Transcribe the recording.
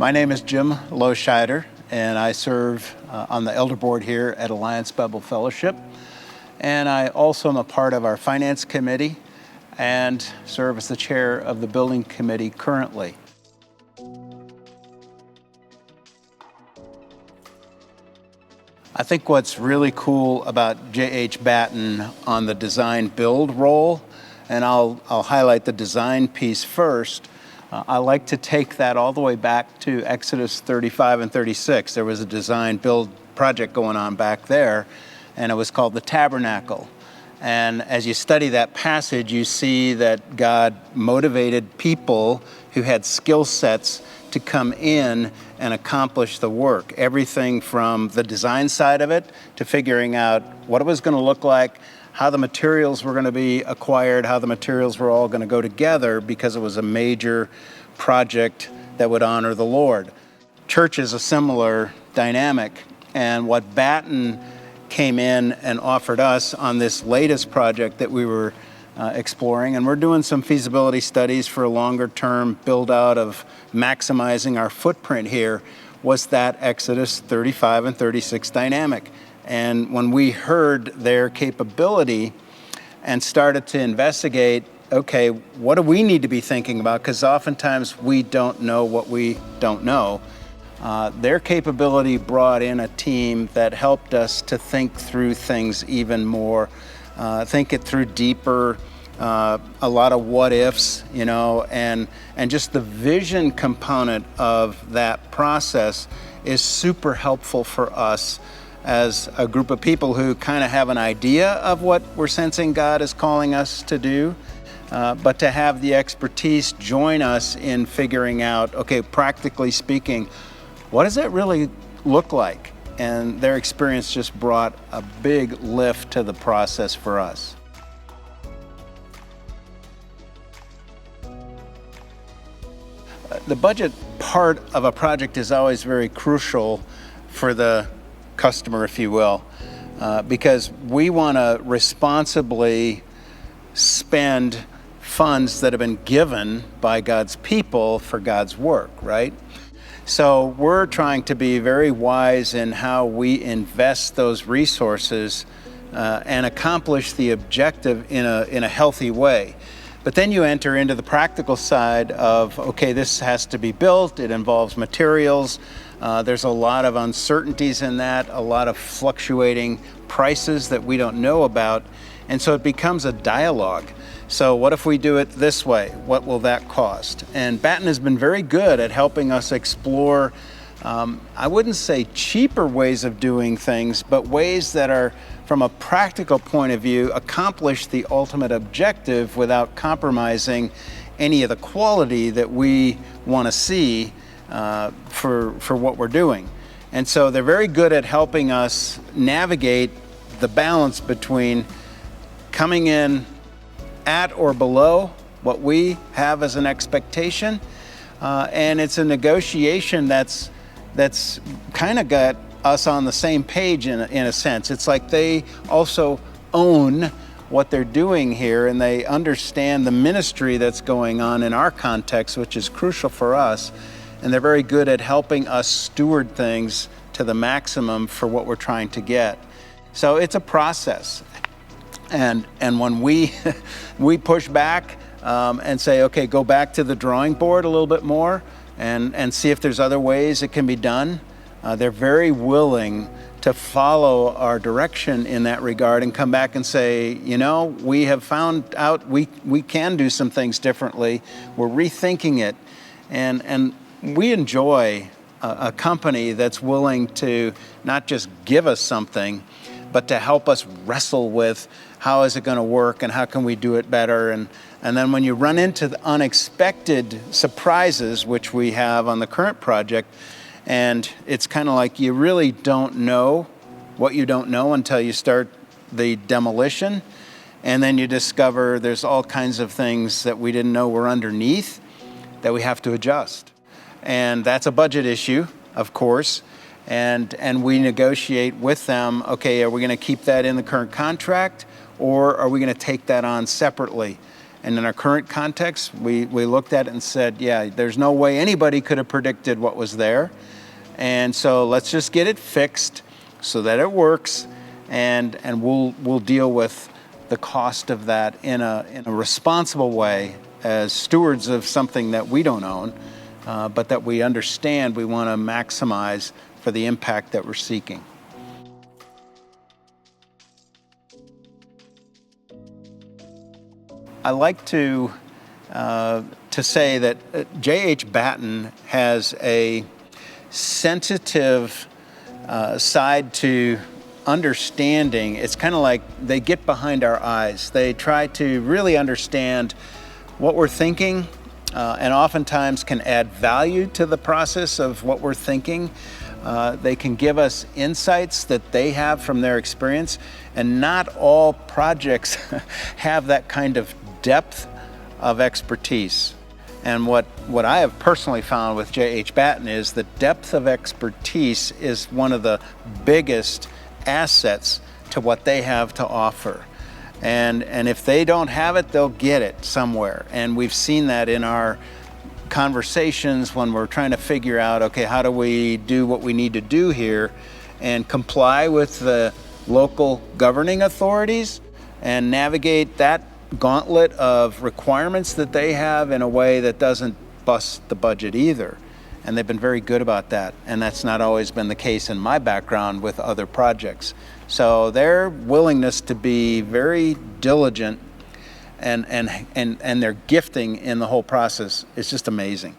My name is Jim Loscheider, and I serve on the elder board here at Alliance Bible Fellowship. And I also am a part of our finance committee and serve as the chair of the building committee currently. I think what's really cool about J.H. Batten on the design build role, and I'll highlight the design piece first. I like to take that all the way back to Exodus 35 and 36. There was a design build project going on back there, and it was called the tabernacle. And as you study that passage, you see that God motivated people who had skill sets to come in and accomplish the work. Everything from the design side of it to figuring out what it was going to look like, how the materials were going to be acquired, how the materials were all going to go together, because it was a major project that would honor the Lord. Church is a similar dynamic, and what Batten came in and offered us on this latest project that we were exploring, and we're doing some feasibility studies for a longer term build out of maximizing our footprint here, was that Exodus 35 and 36 dynamic. And when we heard their capability and started to investigate, okay, what do we need to be thinking about? Because oftentimes we don't know what we don't know. Their capability brought in a team that helped us to think through things even more, think it through deeper, a lot of what ifs, and just the vision component of that process is super helpful for us as a group of people who kind of have an idea of what we're sensing God is calling us to do, but to have the expertise join us in figuring out, okay, practically speaking, what does it really look like? And their experience just brought a big lift to the process for us. The budget part of a project is always very crucial for the customer, if you will, because we want to responsibly spend funds that have been given by God's people for God's work, right? So we're trying to be very wise in how we invest those resources and accomplish the objective in a healthy way. But then you enter into the practical side of, okay, this has to be built, it involves materials, there's a lot of uncertainties in that, a lot of fluctuating prices that we don't know about, and so it becomes a dialogue. So what if we do it this way? What will that cost? And Batten has been very good at helping us explore, I wouldn't say cheaper ways of doing things, but ways that are, from a practical point of view, accomplish the ultimate objective without compromising any of the quality that we want to see for what we're doing. And so they're very good at helping us navigate the balance between coming in at or below what we have as an expectation, and it's a negotiation that's kind of got us on the same page in a sense. It's like they also own what they're doing here, and they understand the ministry that's going on in our context, which is crucial for us, and they're very good at helping us steward things to the maximum for what we're trying to get. So it's a process, and when we push back and say, okay, go back to the drawing board a little bit more and see if there's other ways it can be done, they're very willing to follow our direction in that regard and come back and say, we have found out we can do some things differently. We're rethinking it. And we enjoy a company that's willing to not just give us something, but to help us wrestle with how is it going to work and how can we do it better. And then when you run into the unexpected surprises, which we have on the current project, and it's kind of like you really don't know what you don't know until you start the demolition. And then you discover there's all kinds of things that we didn't know were underneath that we have to adjust. And that's a budget issue, of course. And we negotiate with them, okay, are we going to keep that in the current contract, or are we going to take that on separately? And in our current context, we looked at it and said, yeah, there's no way anybody could have predicted what was there. And so let's just get it fixed so that it works, and we'll deal with the cost of that in a responsible way as stewards of something that we don't own, but that we understand we want to maximize for the impact that we're seeking. I like to say that J.H. Batten has a sensitive side to understanding. It's kind of like they get behind our eyes. They try to really understand what we're thinking, and oftentimes can add value to the process of what we're thinking. They can give us insights that they have from their experience, and not all projects have that kind of depth of expertise. And what I have personally found with J.H. Batten is the depth of expertise is one of the biggest assets to what they have to offer. And if they don't have it, they'll get it somewhere. And we've seen that in our conversations when we're trying to figure out, okay, how do we do what we need to do here and comply with the local governing authorities and navigate that gauntlet of requirements that they have in a way that doesn't bust the budget either. And they've been very good about that. And that's not always been the case in my background with other projects. So their willingness to be very diligent and their gifting in the whole process is just amazing.